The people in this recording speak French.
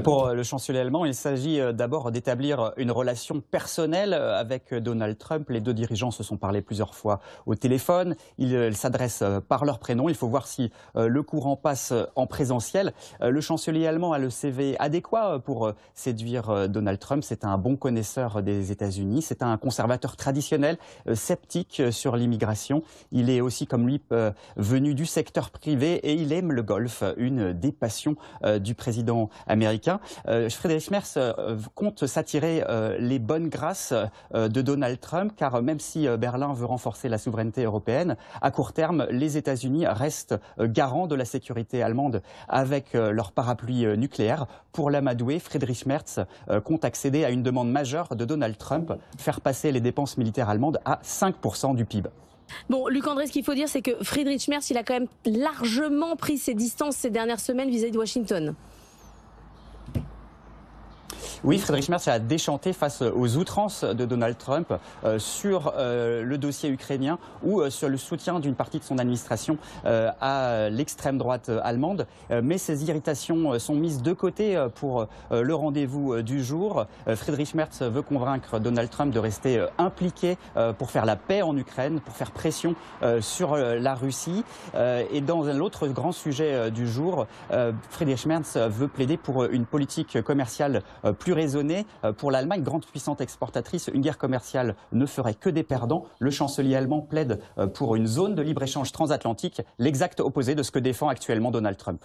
Pour le chancelier allemand, il s'agit d'abord d'établir une relation personnelle avec Donald Trump. Les deux dirigeants se sont parlé plusieurs fois au téléphone. Ils s'adressent par leur prénom. Il faut voir si le courant passe en présentiel. Le chancelier allemand a le CV adéquat pour séduire Donald Trump. C'est un bon connaisseur des États-Unis. C'est un conservateur traditionnel, sceptique sur l'immigration. Il est aussi, comme lui, venu du secteur privé et il aime le golf, une des passions du président américain. Friedrich Merz compte s'attirer les bonnes grâces de Donald Trump, car même si Berlin veut renforcer la souveraineté européenne, à court terme, les États-Unis restent garants de la sécurité allemande avec leur parapluie nucléaire. Pour l'amadouer, Friedrich Merz compte accéder à une demande majeure de Donald Trump, faire passer les dépenses militaires allemandes à 5% du PIB. Bon, Luc André, ce qu'il faut dire, c'est que Friedrich Merz, il a quand même largement pris ses distances ces dernières semaines vis-à-vis de Washington. Oui, Friedrich Merz a déchanté face aux outrances de Donald Trump sur le dossier ukrainien ou sur le soutien d'une partie de son administration à l'extrême droite allemande. Mais ces irritations sont mises de côté pour le rendez-vous du jour. Friedrich Merz veut convaincre Donald Trump de rester impliqué pour faire la paix en Ukraine, pour faire pression sur la Russie. Et dans l'autre grand sujet du jour, Friedrich Merz veut plaider pour une politique commerciale plus raisonnée pour l'Allemagne, grande puissante exportatrice. Une guerre commerciale ne ferait que des perdants. Le chancelier allemand plaide pour une zone de libre-échange transatlantique, l'exact opposé de ce que défend actuellement Donald Trump.